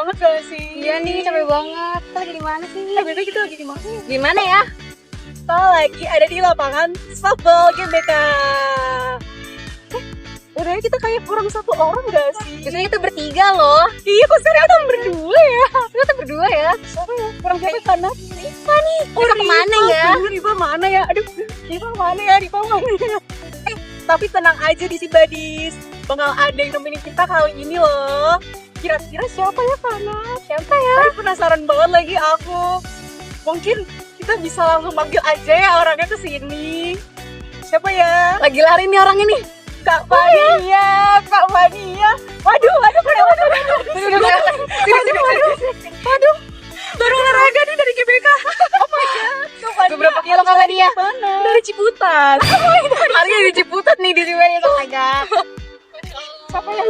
banget gak sih? Iya nih, capek banget. Kita lagi di mana sih? Biasanya kita lagi di mana? Di mana ya? Kita lagi ada di lapangan softball GBK. Udah kita kayak kurang satu orang gak sih? Biasanya kita bertiga loh. Iya, kok sekarang kita berdua ya? Kita berdua ya. Siapa ya? Kurang siapa karena Riva nih. Riva kemana ya? Riva mana ya? Aduh, Riva mana ya? Riva mana ya? Tapi tenang aja di Sibadis. Bakal ada yang nemenin kita kali ini loh. Kira-kira siapa ya, Fana? Siapa ya? Aduh, penasaran banget lagi aku. Mungkin kita bisa langsung panggil aja ya orangnya ke sini. Siapa ya? Lagi lari nih orang ini. Kak Fania, Kak Fania. Waduh. Waduh. Baru olahraga nih dari GBK. Oh my god. Kak Fania. Beberapa kilo Kak Fania. Mana? Dari Ciputat. Larinya di Ciputat nih di sini aja. Siapa ya?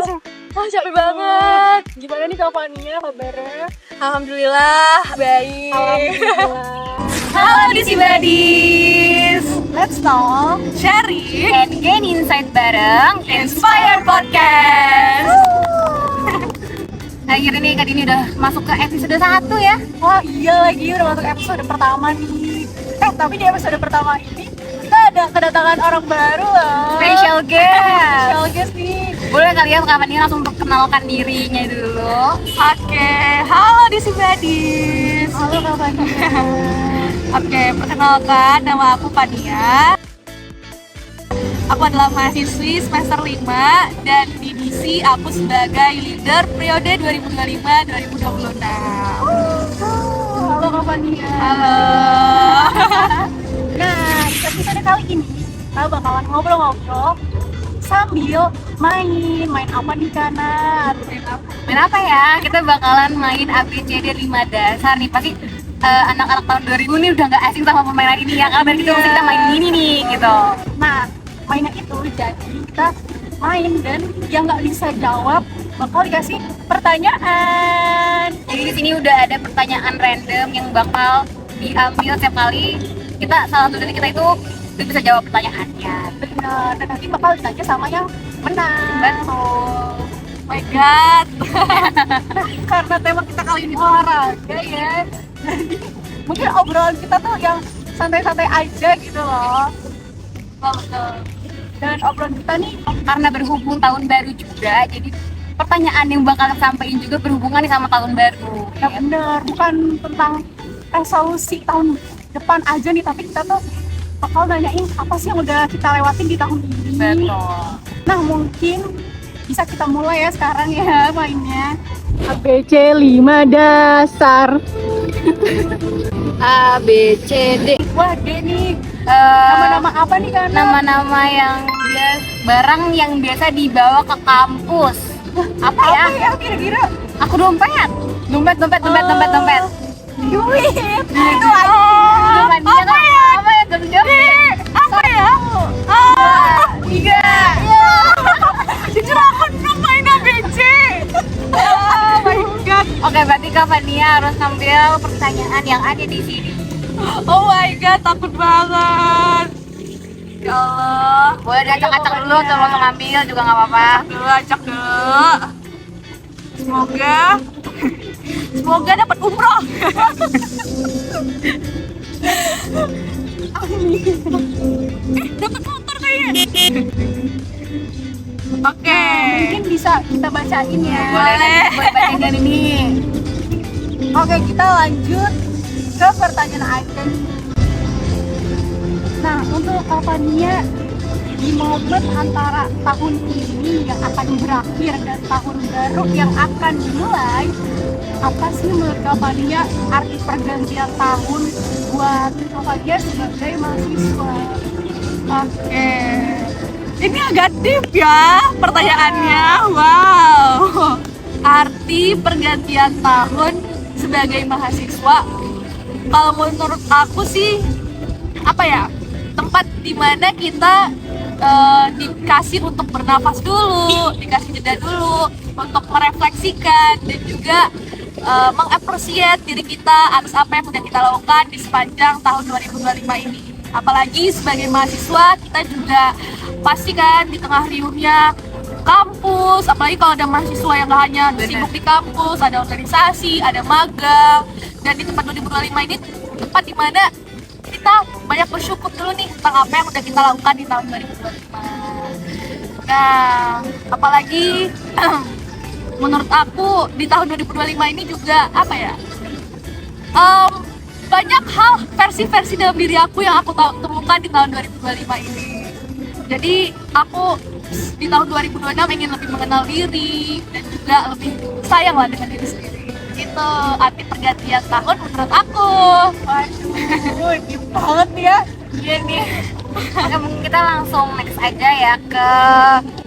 Wah, capek banget. Gimana nih Kak Fania kabarnya? Alhamdulillah baik. Alhamdulillah. Halo di Sibadis. Let's talk, sharing, And gain insight bareng Inspire Podcast. Akhirnya nih Kak Dini udah masuk ke episode 1 ya. Wah iya lagi udah masuk episode pertama nih. Tapi di episode pertama ini kita ada kedatangan orang baru loh. Special guest. Special guest nih. Boleh kali ya kapan ini langsung perkenalkan dirinya dulu. Oke, halo di Sibadis. Halo Kak Fania. Oke, perkenalkan nama aku Fania. Aku adalah mahasiswi semester 5 dan di DC aku sebagai leader periode 2025-2026. Halo Kak Fania. Halo. Nah, di episode kali ini kita bakalan ngobrol-ngobrol sambil main apa di kanan? Main apa ya? Kita bakalan main ABCD 5 dasar nih. Pasti anak-anak tahun 2000 nih udah gak asing sama permainan ini ya. Karena dari kita mesti kita main ini nih gitu. Nah, mainnya itu jadi kita main dan yang nggak bisa jawab bakal dikasih pertanyaan. Jadi di sini udah ada pertanyaan random yang bakal diambil setiap kali kita salah satu dari kita itu bisa jawab pertanyaannya. Benar, dan nanti bakal ditanya sama yang menang. Betul. Oh my god. Nah, karena tema kita kali ini olahraga ya, jadi mungkin obrolan kita tuh yang santai-santai aja gitu loh. Betul. Dan obrolan kita nih Karena berhubung tahun baru juga, jadi pertanyaan yang bakal sampaikan juga berhubungan nih sama tahun baru. ya bener, bukan tentang resolusi tahun depan aja nih, tapi kita tuh bakal nanyain apa sih yang udah kita lewatin di tahun ini. Betul. Nah, mungkin bisa kita mulai ya sekarang ya mainnya. ABC 5 dasar. A B C D. Wah, D nih. Nama-nama apa nih kan? Nama-nama yang barang yang biasa dibawa ke kampus. Apa ya? Apa ya kira-kira? Aku dompet. Dompet. Duit. Itu Dompet dia kan apa ya? Dompet. Apa ya? Tiga. Jujur aku belum main ABC. Oh my god. Oke, berarti Kak Fania harus ngambil pertanyaan yang ada di sini. Oh my god, takut banget. Ya Allah. Boleh diacak-acak dulu, atau langsung ngambil juga nggak apa-apa. Acak dulu. Semoga dapat umroh. Dapat motor kayaknya. Oke. Mungkin bisa kita bacain ya. Boleh bacain dari ini. Oke, kita lanjut ke pertanyaan aja. Nah, untuk Kak Fania, di momen antara tahun ini yang akan berakhir dan tahun baru yang akan dimulai, apa sih menurut Kak Fania arti pergantian tahun buat Kak Fania sebagai mahasiswa? Oke, ini agak deep ya pertanyaannya. Wow, arti pergantian tahun sebagai mahasiswa, kalau menurut aku sih apa ya, tempat dimana kita dikasih untuk bernafas dulu, dikasih jeda dulu untuk merefleksikan dan juga mengapresiasi diri kita atas apa yang sudah kita lakukan di sepanjang tahun 2025 ini. Apalagi sebagai mahasiswa, kita juga pasti kan di tengah riuhnya kampus, apalagi kalau ada mahasiswa yang gak hanya sibuk di kampus, ada organisasi, ada magang. Dan di tempat 2025 ini tempat dimana kita banyak bersyukur dulu nih tentang apa yang udah kita lakukan di tahun 2025. Nah, apalagi menurut aku di tahun 2025 ini juga apa ya, banyak hal versi-versi dalam diri aku yang aku temukan di tahun 2025 ini. Jadi aku di tahun 2026 ingin lebih mengenal diri dan juga lebih sayang lah dengan diri sendiri. Itu arti pergantian tahun menurut aku. Waduh, deep banget ya. Iya nih. Oke, mungkin kita langsung next aja ya ke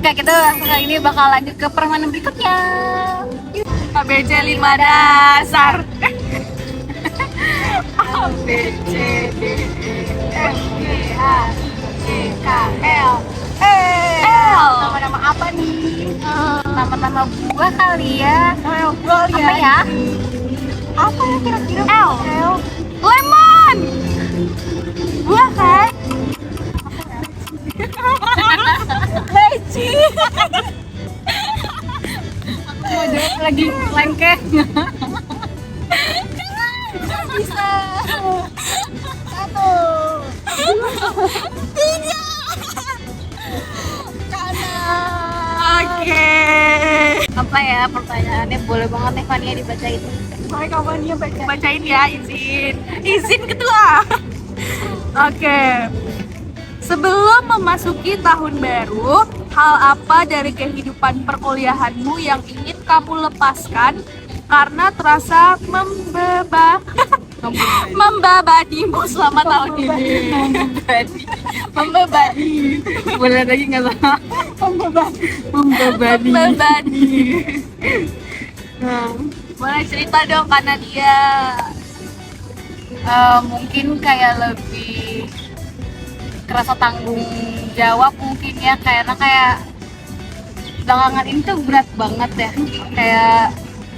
kita langsung kali ini bakal lanjut ke permainan berikutnya. ABC 5 dasar. A, B, C, D, E, F, G, H, I, J, K, L. L. Nama-nama apa nih? Nama-nama buah kali ya. Nama gue Apa ya? Apa ya kira-kira? L. L. Lemon. Buah kan? Leci. Mau jawab lagi lengkeh. Bisa. Satu. Tiga. Kanan. Oke. Apa ya pertanyaannya? Boleh banget nih Fania dibacain. Boleh kapan dia baca? Bacain ya, izin ketua. Oke. Sebelum memasuki tahun baru, hal apa dari kehidupan perkuliahanmu yang ingin kamu lepaskan karena terasa membebanimu selama tahun ini? Membebani. Boleh lagi nggak salah? Membebani. Nah, boleh cerita dong karena dia Mungkin kayak lebih kerasa tanggung jawab mungkin ya, karena kayak belakangan ini tuh berat banget ya, kayak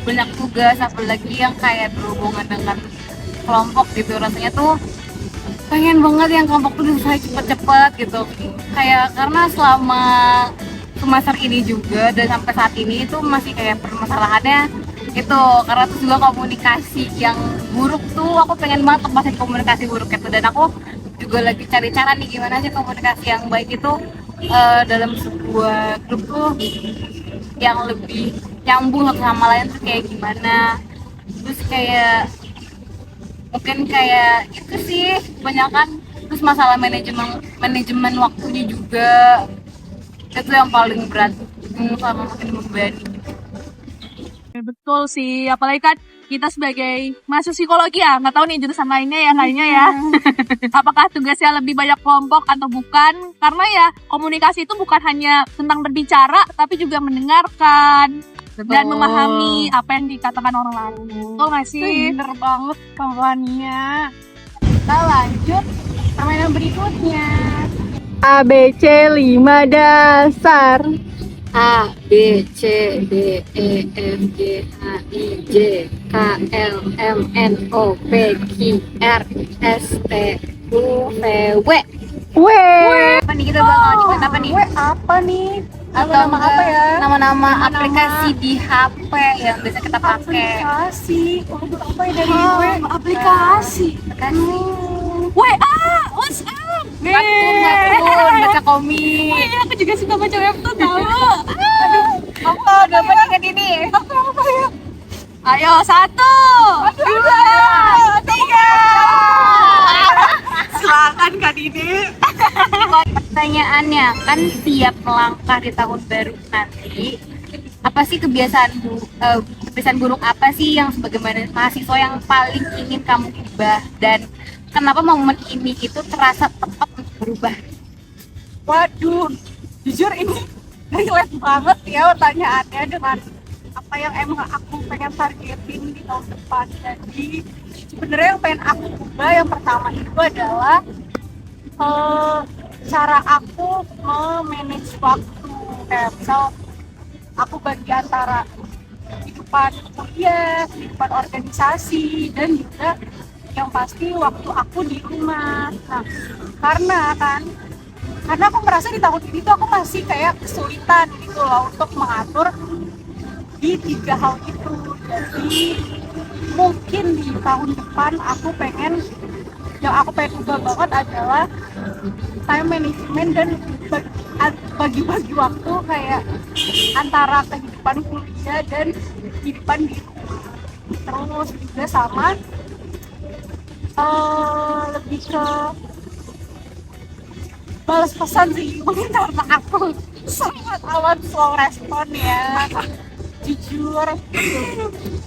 banyak tugas apalagi yang kayak berhubungan dengan kelompok gitu. Rasanya tuh pengen banget yang kelompok tuh selesai cepet-cepet gitu, kayak karena selama semester ini juga dan sampai saat ini itu masih kayak permasalahannya itu karena tuh juga komunikasi yang buruk tuh. Aku pengen banget lepasin komunikasi buruk itu, dan aku juga lagi cari cara nih gimana sih komunikasi yang baik itu dalam sebuah grup tuh yang lebih nyambung satu sama lain tuh kayak gimana. Terus kayak mungkin kayak itu sih kebanyakan. Terus masalah manajemen waktunya juga itu yang paling berat sama makin membebani. betul sih, apalagi kan kita sebagai mahasiswa psikologi ya, nggak tahu nih jurusan lainnya ya. Apakah tugasnya lebih banyak kelompok atau bukan? Karena ya komunikasi itu bukan hanya tentang berbicara, tapi juga mendengarkan dan memahami apa yang dikatakan orang lain. Betul nggak sih? Bener banget kawannya. Kita lanjut permainan berikutnya. A, B, C 5 dasar. A, B, C, D, E, F, G, H, I, J, K, L, M, N, O, P, Q, R, S, T, U, V, W. W. Apa nih, kita bakal nyebut apa nih? W apa nih? Atau Nama apa ya? Nama-nama aplikasi di HP yang biasa kita pakai. Aplikasi. Waduh, apa ya dari W? Aplikasi. Aplikasi. WA, WhatsApp. Webtoon, baca komik. Iya, aku juga suka baca webtoon tahu. Apa? Udah apa nih ini? Apa ya? Ayo, 1, 2, 3. Silakan Kak Dini. Pertanyaannya, kan siap melangkah di tahun baru nanti, apa sih kebiasaan buruk apa sih yang sebagai mahasiswa yang paling ingin kamu ubah, dan kenapa momen ini itu terasa tepat untuk berubah? Waduh, jujur ini relate banget ya pertanyaannya dengan apa yang emang aku pengen targetin di tahun depan. Jadi sebenarnya yang pengen aku ubah yang pertama itu adalah cara aku memanage waktu. Kayak misal aku bagi antara kehidupan kuliah, kehidupan organisasi, dan juga yang pasti waktu aku di rumah. Nah, karena aku merasa di tahun ini tuh aku masih kayak kesulitan gitu gitu loh untuk mengatur di 3 hal itu. Jadi mungkin di tahun depan yang aku pengen ubah banget adalah time management dan bagi-bagi waktu kayak antara kehidupan kuliah dan kehidupan di rumah. Terus juga sama lebih ke balas pesan sih, mungkin karena aku sangat amat slow respon ya, jujur.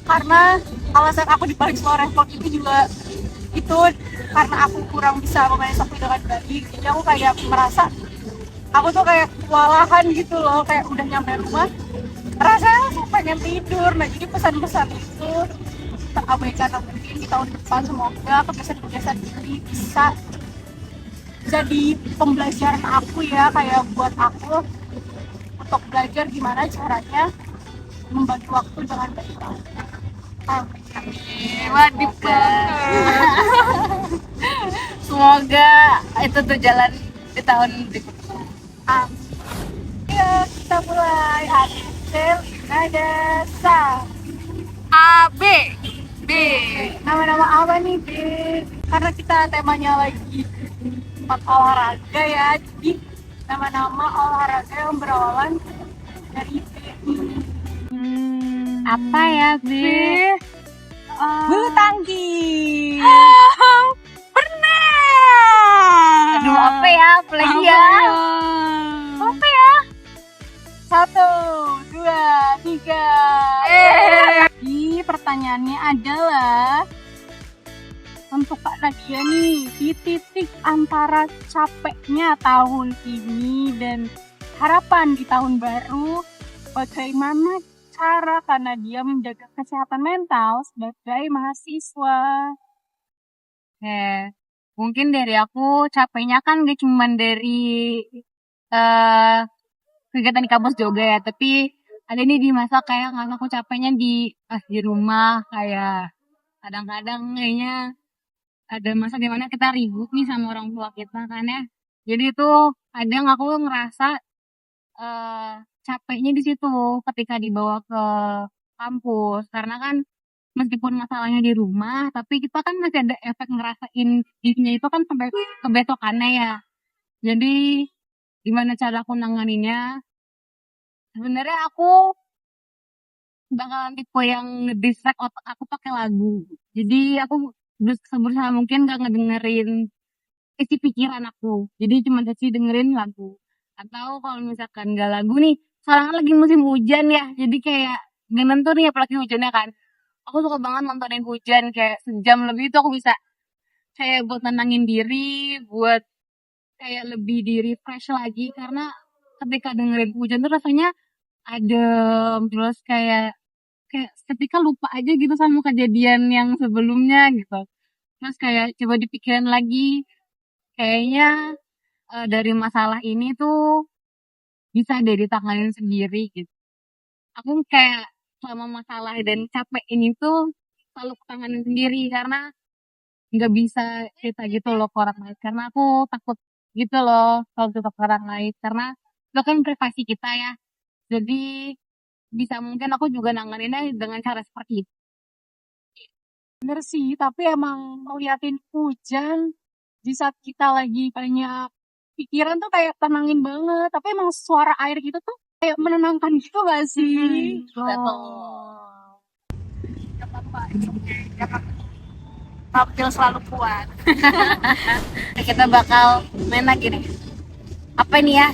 Karena alasan aku dibalik slow respon itu juga itu karena aku kurang bisa memanage waktu dengan baik. Jadi aku kayak merasa aku tuh kayak kewalahan gitu loh, kayak udah nyampe rumah rasanya langsung pengen tidur. Nah jadi pesan-pesan itu terabaikan. Mungkin di tahun depan semoga kebiasaan-kebiasaan ini bisa jadi pembelajaran aku ya, kayak buat aku untuk belajar gimana caranya membagi waktu dengan baik. Wadih banget. Semoga itu tuh jalan di tahun berikutnya. Ya kita mulai Adel ada sa A B B. nama-nama apa nih B? Karena kita temanya lagi tempat olahraga ya, jadi nama-nama olahraga yang berawalan dari B. Apa ya, B? Bulu tangkis. Pernah. Aduh, apa ya? Apalagi ya? Apa ya? 1, 2, 3. Jadi pertanyaannya adalah untuk Kak Nadia nih, di titik antara capeknya tahun ini dan harapan di tahun baru, bagaimana cara Kak Nadia menjaga kesehatan mental sebagai mahasiswa? Mungkin dari aku capeknya kan gak cuma dari eh kegiatan di kampus juga ya, tapi ada nih di masa kayak nggak aku capeknya pas di rumah, kayak kadang-kadang kayaknya ada masa dimana kita ribut nih sama orang tua kita kan ya. Jadi itu kadang aku ngerasa capeknya di situ ketika dibawa ke kampus, karena kan meskipun masalahnya di rumah, tapi kita kan masih ada efek ngerasain dirinya itu kan sampai kebesokannya ya. Jadi gimana cara aku nanganinnya? Sebenarnya aku bakalan tipe yang nge-distract otak aku pakai lagu. Jadi aku berusaha mungkin gak ngedengerin isi pikiran aku. Jadi cuma sesi dengerin lagu. Atau kalau misalkan gak lagu nih, sekarang kan lagi musim hujan ya. Jadi kayak gak nentu nih apalagi hujannya kan. Aku suka banget nontonin hujan, kayak sejam lebih itu aku bisa kayak buat nenangin diri, buat kayak lebih di refresh lagi, karena ketika dengerin hujan tuh rasanya adem, terus kayak ketika lupa aja gitu sama kejadian yang sebelumnya gitu. Terus kayak coba dipikirin lagi, kayaknya dari masalah ini tuh bisa deh ditanganin sendiri gitu. Aku kayak selama masalah dan capek ini tuh selalu tanganin sendiri, karena nggak bisa cerita gitu loh ke orang lain, karena aku takut gitu loh kalau cerita ke orang lain, karena itu kan privasi kita ya. Jadi bisa mungkin aku juga nanganinnya dengan cara seperti itu. Bener sih, tapi emang ngeliatin hujan di saat kita lagi banyak pikiran tuh kayak tenangin banget. Tapi emang suara air gitu tuh kayak menenangkan gitu gak sih? Gak apa-apa, it's okay. Jangan tampil selalu kuat. Kita bakal main lagi nih. Apa nih ya?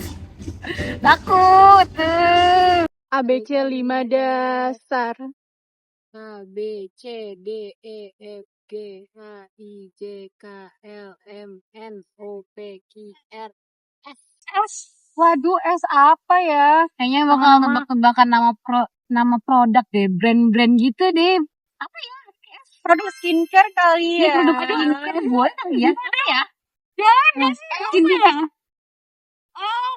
Takut tuh. ABC 5 dasar. A B C D E F G H I J K L M N O P Q R S. S. Waduh, S apa ya? Kayaknya bakal tebak-tebakan nama produk deh, brand-brand gitu deh. Apa ya? Produk skincare kali Ini ya. produk skincare buat kali ya? Ada ya? Ada sih. Skincare. Oh,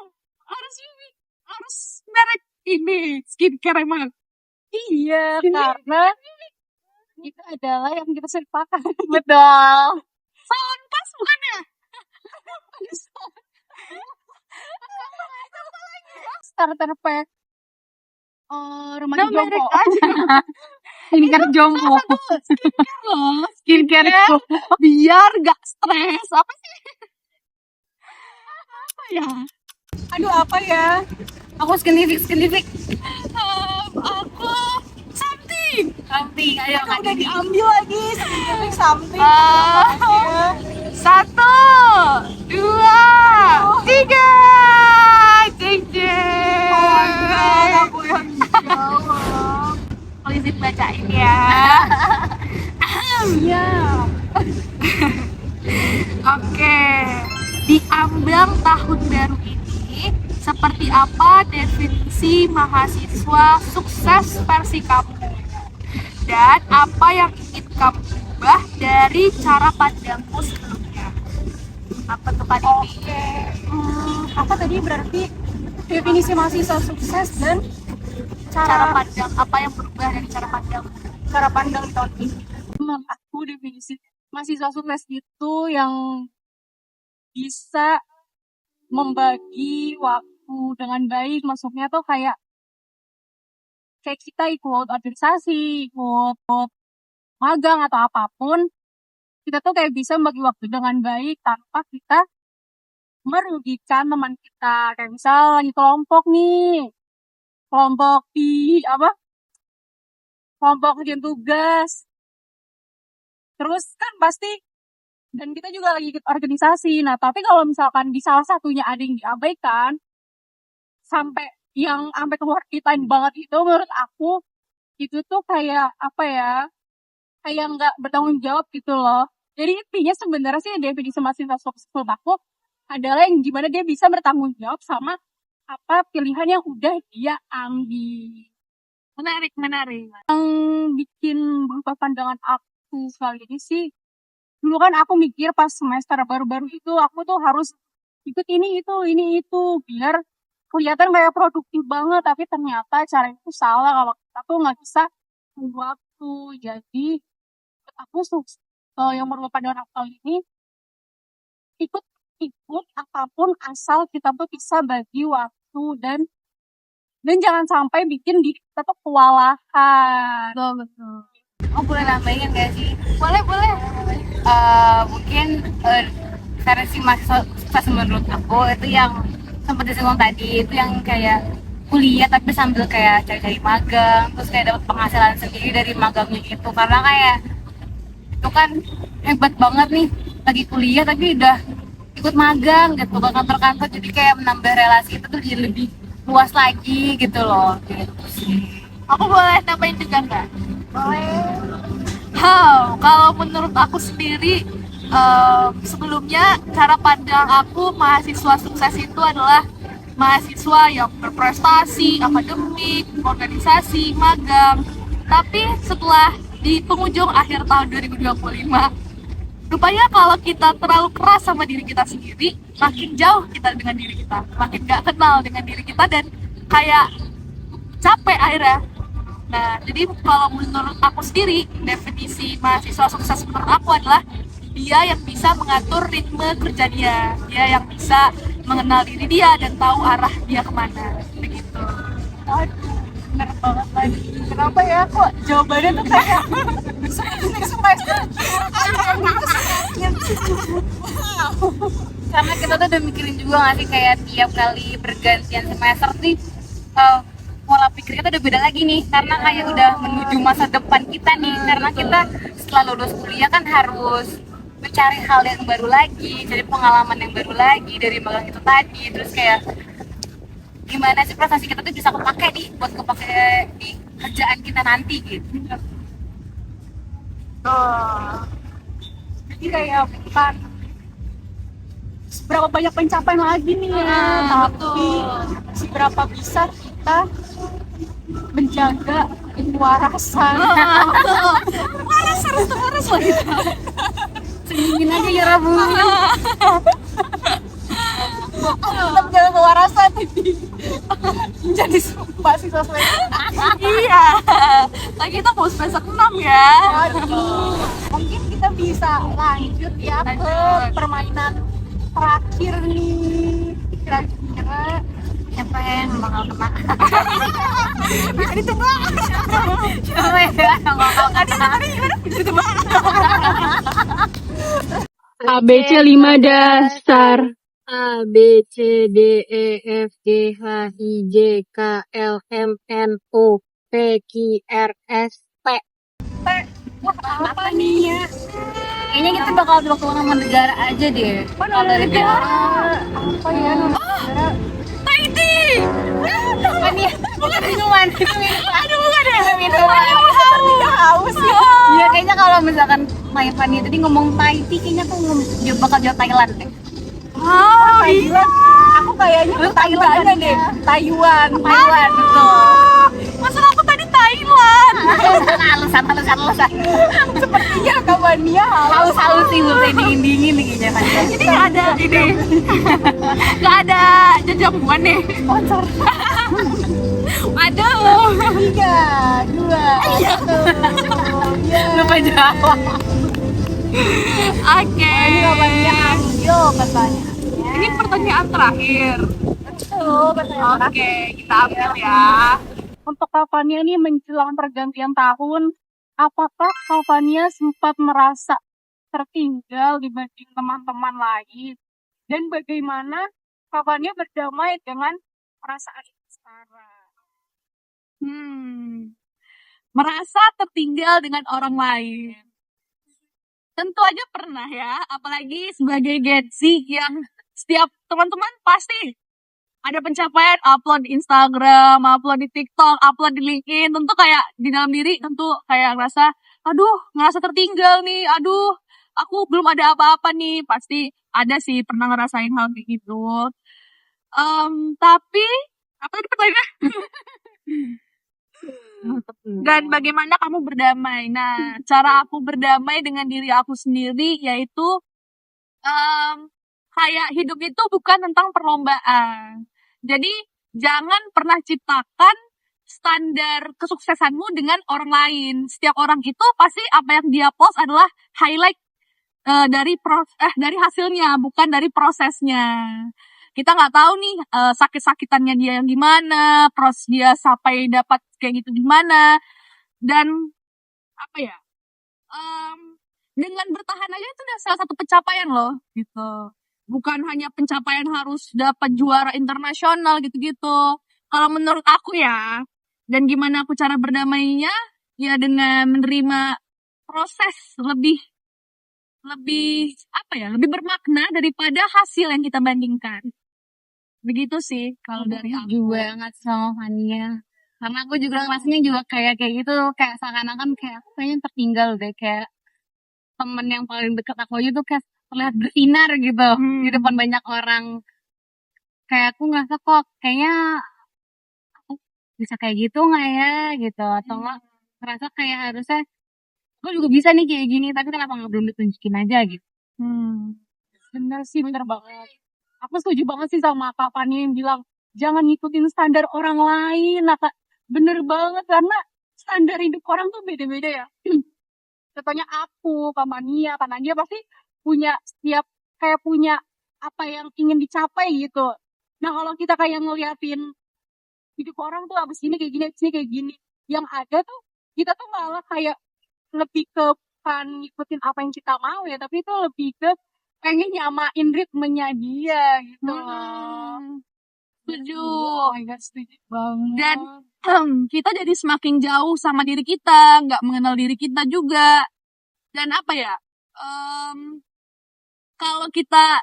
harus merek ini skincare emang. Iya, karena itu adalah yang kita sering pakai. Betul. Salonpas bukan ya? Starter pack remaja Nah, merek jompo. aja. Skincare jompo. Loh, Skincare jompo. biar gak stres. Apa ya? Aduh, apa ya? Aku skintific. Aku something. Something, ayo Kak Udah Dini. diambil lagi scientific something. Ah. Apa ya? 1, 2, 3. Jeng jeng. Aku yang jawab. Polisi bacain ya. Iya. Oke. Di ambang tahun baru ini, seperti apa definisi mahasiswa sukses versi kamu? Dan apa yang ingin kamu ubah dari cara pandangmu sebelumnya? Apa tuh Kak Dini? Oke. Apa tadi berarti definisi mahasiswa sukses dan Cara pandang, apa yang berubah dari cara pandangmu? cara pandang di tahun ini? Menurut aku definisi mahasiswa sukses itu yang bisa membagi waktu dengan baik. Maksudnya tuh kayak kita ikut organisasi, ikut magang atau apapun, kita tuh kayak bisa membagi waktu dengan baik tanpa kita merugikan teman kita. Kayak misal lagi kelompok nih, kelompok di apa? Kelompok kerjaan tugas. Terus kan pasti, dan kita juga lagi ikut organisasi. Nah, tapi kalau misalkan di salah satunya ada yang diabaikan, sampai keluar time banget itu, menurut aku itu tuh kayak apa ya, kayak nggak bertanggung jawab gitu loh. Jadi intinya sebenarnya sih definisi mahasiswa sukses menurut aku adalah yang gimana dia bisa bertanggung jawab sama apa pilihan yang udah dia ambil. Menarik. Yang bikin berubah pandangan aku kali ini sih, dulu kan aku mikir pas semester baru-baru itu aku tuh harus ikut ini itu biar kelihatan kayak produktif banget, tapi ternyata cara itu salah. Kalau kita tuh nggak bisa waktu. Jadi aku yang berubah pandangan aku kali ini, ikut apapun asal kita tuh bisa bagi waktu dan jangan sampai bikin diri kita tuh kewalahan. Betul. Oh, boleh nambahin nggak sih? Boleh. Mungkin versi mahasiswa sukses menurut aku itu yang sempat disinggung tadi, itu yang kayak kuliah tapi sambil kayak cari-cari magang, terus kayak dapat penghasilan sendiri dari magangnya itu. Karena kayak itu kan hebat banget nih, lagi kuliah tapi udah ikut magang gitu ke kantor-kantor, jadi kayak menambah relasi itu tuh jadi lebih luas lagi gitu loh, gitu sih. Aku boleh nambahin juga nggak? Boleh. Kalau menurut aku sendiri, sebelumnya cara pandang aku mahasiswa sukses itu adalah mahasiswa yang berprestasi, akademik, organisasi, magang. Tapi setelah di penghujung akhir tahun 2025, rupanya kalau kita terlalu keras sama diri kita sendiri, makin jauh kita dengan diri kita, makin gak kenal dengan diri kita dan kayak capek akhirnya. Nah, jadi kalau menurut aku sendiri, definisi mahasiswa sukses menurut aku adalah dia yang bisa mengatur ritme kerja dia yang bisa mengenal diri dia dan tahu arah dia kemana, begitu. Aduh, bener banget lagi. Kenapa ya kok jawabannya tuh kayak next semester? Karena kita tuh udah mikirin juga nggak sih, kayak tiap kali bergantian semester nih pola pikir kita udah beda lagi nih, karena kayak udah menuju masa depan kita nih, karena kita setelah lulus kuliah kan harus mencari hal yang baru lagi, cari pengalaman yang baru lagi dari magang itu tadi. Terus kayak gimana sih prestasi kita tuh bisa kepake buat kepake di kerjaan kita nanti gitu. Jadi kayak bukan seberapa banyak pencapaian lagi nih ya, tapi seberapa bisa kita menjaga kewarasan. Waras lagi. Senyumin aja ya Rabu. Kita menjaga kewarasan jadi mahasiswa semester. Iya. Lagi kita mau semester 6 ya. Aduh, mungkin kita bisa lanjut ya ke permainan terakhir nih. Kira-kira Yang siapa yang bakal kena? Bisa ditebak. Siapa ya yang bakal kena? Bisa ditebak. ABC 5 dasar. A, B, C, D, E, F, G, H, I, J, K, L, M, N, O, P, Q, R, S, T. Wah, apa nih ya? Kayaknya kita bakal nama negara aja deh. Kalau dari negara Apa ya nama negara? Tahiti. kan ya, bukan minuman, itu minuman. Aduh, bukan ya. Minuman. Sepertinya haus ya. Iya, kayaknya kalau misalkan Maya Fani tadi ngomong Tahiti, kayaknya aku dia bakal jawab Thailand deh. Oh, iya. Aku kayaknya Lu Thailand Thailand deh. ya? Taiwan. Thailand, betul. Masa aku tadi Thailand? Alasan. Sepertinya kawannya Halus sih, mulai dingin nih kayaknya kan. Ini nggak ada ini. Nggak ada jajamuan nih. sponsor. Aduh. 3, 2, 1. Ya. Lupa jawab. Oke. Ini kawannya Angel katanya. Ini pertanyaan terakhir. Betul, katanya. Oke, kita ambil ya. Untuk Kavania nih menjelang pergantian tahun, apakah Kavania sempat merasa tertinggal dibanding teman-teman lain? Dan bagaimana Kavania berdamai dengan perasaan itu sekarang? Merasa tertinggal dengan orang lain. Tentu aja pernah ya, apalagi sebagai Gen Z yang setiap teman-teman pasti ada pencapaian, upload di Instagram, upload di TikTok, upload di LinkedIn, tentu kayak di dalam diri tentu kayak ngerasa tertinggal nih, aku belum ada apa-apa nih, pasti ada sih pernah ngerasain hal kayak gitu. Tapi apa tadi pertanyaannya? Dan bagaimana kamu berdamai? Nah, cara aku berdamai dengan diri aku sendiri yaitu kayak hidup itu bukan tentang perlombaan. Jadi jangan pernah ciptakan standar kesuksesanmu dengan orang lain. Setiap orang itu pasti apa yang dia post adalah highlight dari hasilnya, bukan dari prosesnya. Kita nggak tahu nih sakit-sakitannya dia yang gimana, proses dia sampai dapat kayak gitu gimana. Dan apa ya? Dengan bertahan aja itu udah salah satu pencapaian loh, gitu. Bukan hanya pencapaian harus dapat juara internasional gitu-gitu. Kalau menurut aku ya, dan gimana aku cara berdamainya, ya dengan menerima proses lebih bermakna daripada hasil yang kita bandingkan. Begitu sih kalau dari aku. Juga banget sama Fania. Karena aku juga rasanya juga kayak gitu, kayak seakan-akan kayak aku kayaknya tertinggal deh, kayak temen yang paling dekat aku aja tuh kayak terlihat bersinar gitu di depan banyak orang. Kayak aku ngerasa kok kayaknya aku bisa kayak gitu nggak ya gitu, atau nggak ngerasa kayak harusnya aku juga bisa nih kayak gini, tapi kenapa nggak belum ditunjukin aja gitu. Bener sih, bener banget. Aku setuju banget sih sama Kak Fani yang bilang jangan ngikutin standar orang lain. Nah, Kak, bener banget karena standar hidup orang tuh beda-beda ya. Contohnya aku, Kak Mania, Kak Nadia pasti punya punya apa yang ingin dicapai gitu. Nah, kalau kita kayak ngeliatin hidup orang tuh abis ini kayak gini, abis ini kayak gini. Yang ada tuh kita tuh malah kayak lebih ke bukan ngikutin apa yang kita mau ya, tapi itu lebih ke pengen nyamain ritmenya dia gitu loh. Setuju. Oh my God, setuju banget. Dan kita jadi semakin jauh sama diri kita, nggak mengenal diri kita juga. Dan apa ya, kalau kita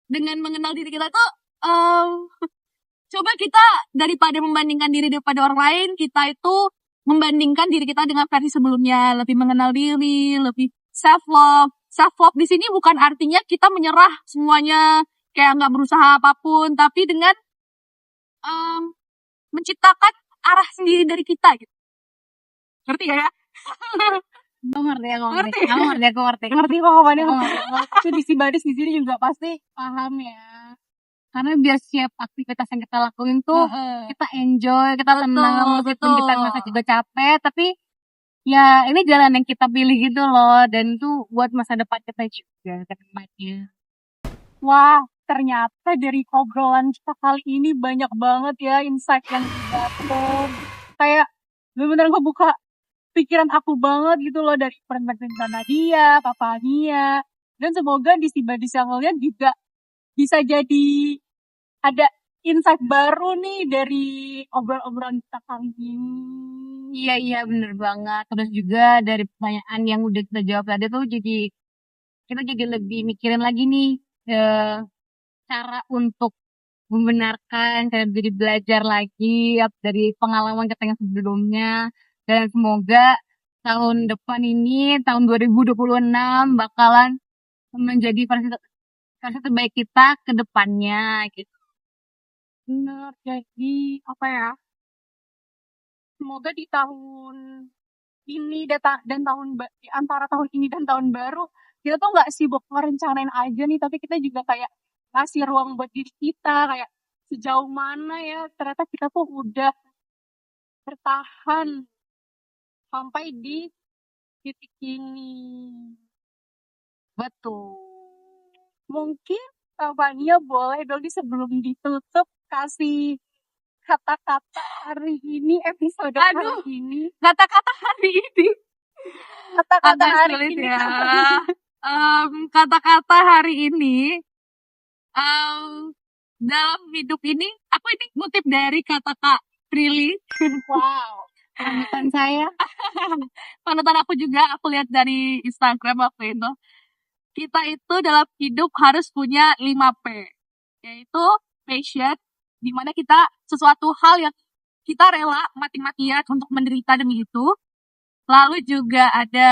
dengan mengenal diri kita tuh, coba kita daripada membandingkan diri daripada orang lain, kita itu membandingkan diri kita dengan versi sebelumnya, lebih mengenal diri, lebih self love. Self love di sini bukan artinya kita menyerah semuanya, kayak nggak berusaha apapun, tapi dengan menciptakan arah sendiri dari kita gitu. Ngerti ya? Aku ngerti. Ngerti kok Kak Fani. Itu di baris di sini juga pasti paham ya. Karena biar setiap aktivitas yang kita lakuin tuh kita enjoy, kita senang, meskipun betul. kita ngerasa juga capek, tapi ya ini jalan yang kita pilih gitu loh, dan itu buat masa depan kita juga ke depannya. Wah, ternyata dari obrolan kita kali ini banyak banget ya insight yang didapat. Kayak benar-benar ngebuka pikiran aku banget gitu loh dari perspektif Nadia, Kakak Nia. Dan semoga di Sibadis yang kalian juga bisa jadi ada insight baru nih dari obrolan kita kali ini. Iya bener banget. Terus juga dari pertanyaan yang udah kita jawab tadi tuh jadi kita jadi lebih mikirin lagi nih cara untuk membenarkan, cara jadi belajar lagi dari pengalaman kita yang sebelumnya. Dan semoga tahun depan ini, tahun 2026 bakalan menjadi versi terbaik kita ke depannya gitu. Benar, jadi apa ya? Semoga di tahun ini dan di antara tahun ini dan tahun baru kita tuh nggak sibuk ngerencanain aja nih, tapi kita juga kayak kasih ruang buat diri kita, kayak sejauh mana ya ternyata kita tuh udah bertahan sampai di titik ini. Betul. Mungkin Fania boleh dong sebelum ditutup kasih kata-kata hari ini, episode hari ini. Kata-kata hari ini Kata-kata agak hari sulit ini. ya. Kata-kata hari ini dalam hidup ini, aku ini ngutip dari kata Kak Prilly. Wow. Panutan saya. Panutan aku juga, aku lihat dari Instagram waktu itu. Kita itu dalam hidup harus punya 5P, yaitu passion, dimana kita sesuatu hal yang kita rela mati-matian untuk menderita demi itu. Lalu juga ada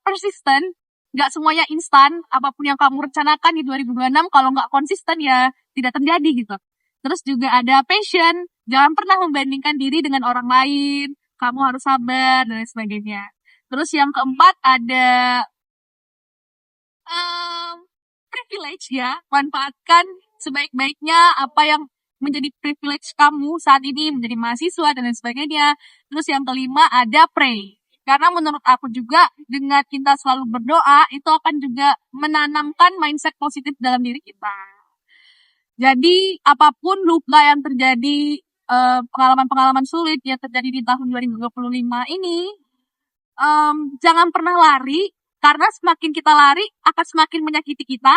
persistent, nggak semuanya instan, apapun yang kamu rencanakan di 2026, kalau nggak konsisten ya tidak terjadi gitu. Terus juga ada passion, jangan pernah membandingkan diri dengan orang lain, kamu harus sabar, dan lain sebagainya. Terus yang keempat ada privilege ya, manfaatkan sebaik-baiknya apa yang menjadi privilege kamu saat ini menjadi mahasiswa dan lain sebagainya. Terus yang kelima ada pray, karena menurut aku juga dengan kita selalu berdoa itu akan juga menanamkan mindset positif dalam diri kita. Jadi apapun luka yang terjadi, pengalaman-pengalaman sulit yang terjadi di tahun 2025 ini, jangan pernah lari, karena semakin kita lari akan semakin menyakiti kita.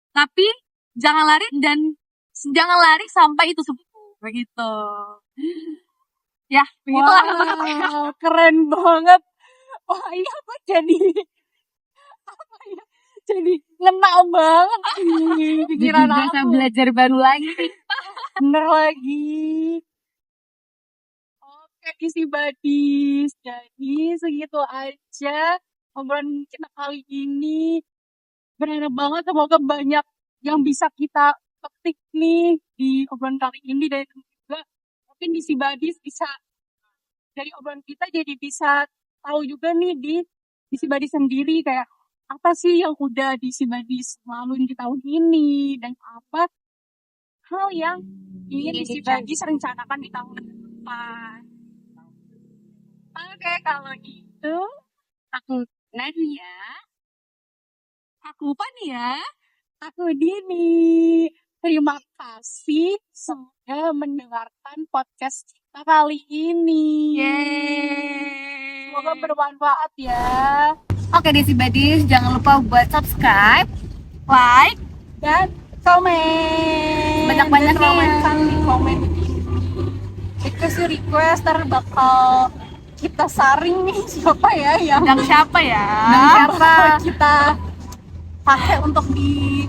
Tapi jangan lari sampai itu sembuh begitu. Ya, begitulah kata-katanya. Wow, keren banget. Wah, ini apa jadi ngena banget sih pikiran Juga saya aku. belajar baru lagi. Bener lagi. Oke, isi badis. Jadi segitu aja obrolan kita kali ini. Berharap banget semoga banyak yang bisa kita petik nih di obrolan kali ini, dan juga mungkin di si badis bisa dari obrolan kita jadi bisa tahu juga nih di si badis sendiri kayak apa sih yang udah di si badis laluin di tahun ini dan apa hal yang ingin di si badis rencanakan di tahun depan. Oke, kalau gitu Aku Nadia. Aku Fania. aku Dini. Terima kasih sudah mendengarkan podcast kita kali ini. Yeay. Semoga bermanfaat ya. Oke Desi Badis, jangan lupa buat subscribe, Like, Dan komen. Banyak-banyak Dan ya. komenkan di komen ini. Request ntar bakal kita saring nih siapa ya yang dan siapa ya? bakal kita pakai untuk di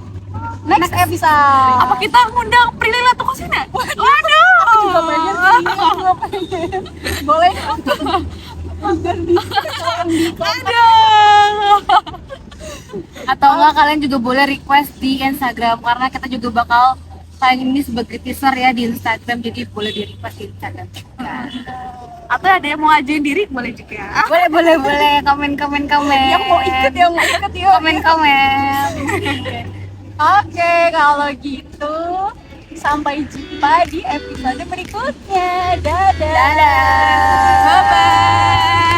next episode. Apa kita ngundang Prilly Latukosina? Waduh. Aku juga pengen sih, aku juga pengen. Boleh dan di Aduh. atau enggak kalian juga boleh request di Instagram, karena kita juga bakal tayang ini sebagai teaser ya di Instagram, jadi boleh di request di Instagram juga. Atau ada yang mau ajuin diri boleh juga. boleh komen yang mau ikut yuk. komen. Oke, kalau gitu sampai jumpa di episode berikutnya. Dadah. Dadah. Bye bye.